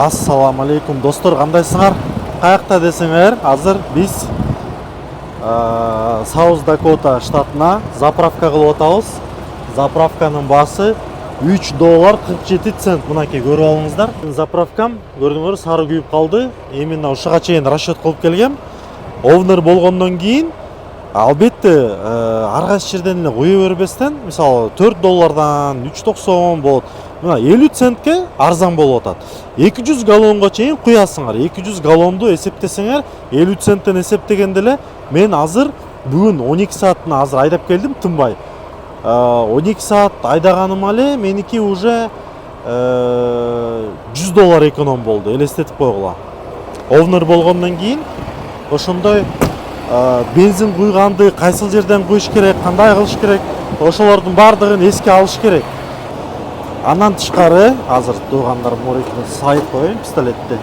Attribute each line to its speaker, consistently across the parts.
Speaker 1: Ассаламу алейкум достор, кандайсыңар? Каякта десеңер, азыр биз Саус Дакота штатына заправка кылып атабыз. Заправканын баасы $3.47. Мынакей көрүп алыңыздар. Заправкам көрдүңөр сары күйүп калды. Именно ушуга чейин расчет кылып келгем. Овнер болгондон кийин албетте ар кайсы жерден эле куя бербестен, мисалы $4 3.90 болот. Мына 50 центке арзан болуп атат. 200 галлонго чейин куясыңар. 200 галлонду эсептесеңер 50 центтен эсептегенде эле мен азыр бүгүн 12 саатына азыр айдап келдим, тынбай. 12 саат айдаганыма эле меники уже $100 эконом болду. Элестетип койгула. Овнер болгондон кийин ошондой бензин куйганды кайсыл жерден куйуш керек, кандай кылыш керек, ошолордун баардыгын эске алыш керек. Андан тышкары азыр туугандар морекине сайып коеюн пистолетти.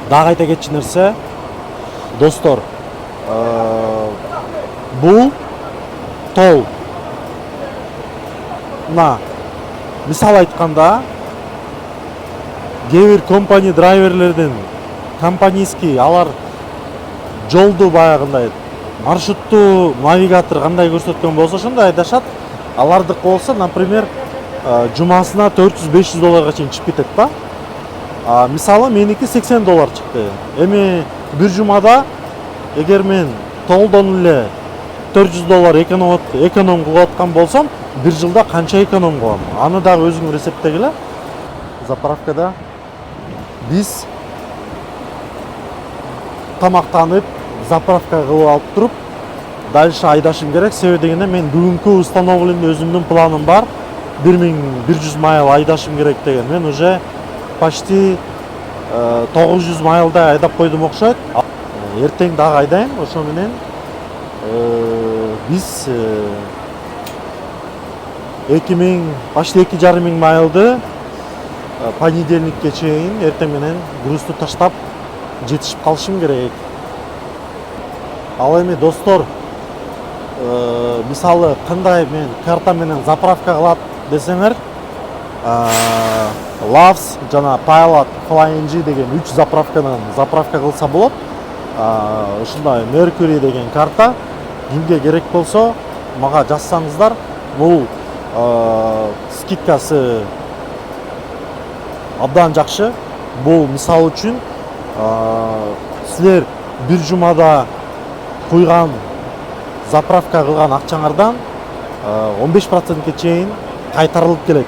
Speaker 1: Дагы айта кетчү нерсе, достор, бул тол. Мына мисал айтканда, кээ бир компания драйверлердин компанийский алар жолду баягындай маршрутту навигатор кандай көрсөткөн болсо ошондой айдашат. Алардык болса, например, жумасына $400-500 чейин чыгып кетет да. Мисалы меники $80 чыкты. Эми бир жумада эгер мен толдон эле $400 эконом кылып аткан болсом, бир жылда канча эконом кылам? Аны дагы өзүңөр эсептегиле. Заправкада биз тамактанып, заправка кылып алып туруп, дальше айдашым керек. Себеби дегенде мен бүгүнкү установленный өзүмдүн планым бар. 1100 майл айдашым керек деген. Мен уже почти 900 майлдай айдап койдум окшойт. Эртең дагы айдайм. Ошо менен биз 2000, почти 2500 майлды понедельникке чейин эртең менен грузду таштап жетишип калышым керек. Ал эми достор, мисалы кандай мен карта менен заправка кылат десеңер, Loves жана Pilot Flying деген 3 заправкадан заправка кылса болот. Ушундай Mercury деген карта кимге керек болсо мага жазсаңыздар, бул скидкасы абдан жакшы. Бул мисал үчүн силер бир жумада куйган заправка кылган акчаңардан 15%ке чейин кайтарылып келет.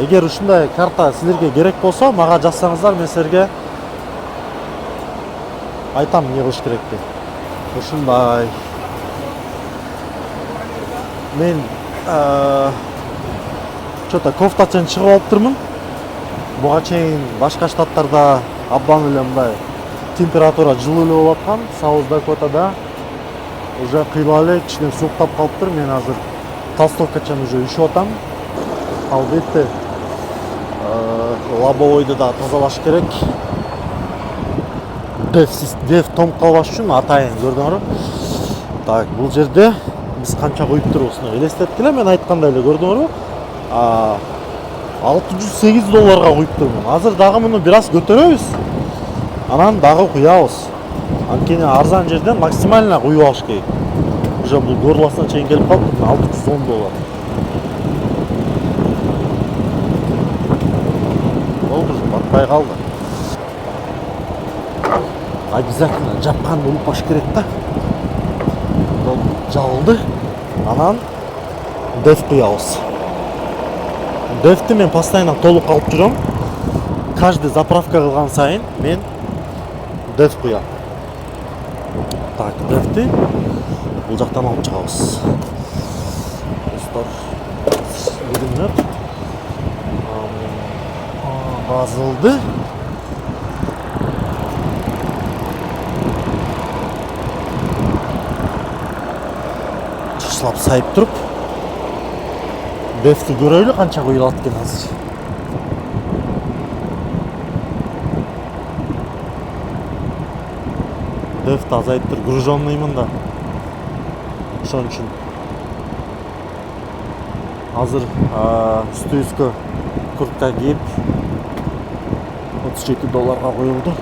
Speaker 1: Эгер ушундай карта силерге керек болсо, мага жазсаңыздар, мен силерге айтам эмне кылыш керекти. Ушундай. Мен чөтө кофтачан чыгып алыптырмын. Буга чейин башка штаттарда абдан эле мындай температура жылуу эле болуп аткан. Саус Дакотада уже кыйла эле кичине сууктап калыптыр. Мен азыр толстовкачан уже үшүп атам. Албетте лобовойду да тазалаш керек. Деф том калбаш үчүн атайын, көрдүңөрбү? Так, бул жерде биз канча коюп турбузуну элестеткиле, мен айткандай эле, көрдүңөрбү? $608 коюп турмун. Азыр дагы муну бир аз көтөрөбүз. Анан дагы куябыз. Анткени арзан жерден максимально куюп алыш керек. Уже бул горлосуна чейин келип калды, $610. Болду, батпай калды. Обязательно жапкан улупаш керек да. Жабылды. Анан деф куябыз. Дефти мен постоянно толук алып жүрөм. Каждый заправка кылган сайын мен деф куям. Так, дефти бул жактан алып чыгабыз. Достор, көрүңөр. Базылды. Чышлап сайып туруп, дефти көрөлү канча куюлат экен азыр. Дефти азайып тур, груженныймын да. Ошон үчүн азыр үстүбүзгө куртка кийип $37 коюлду.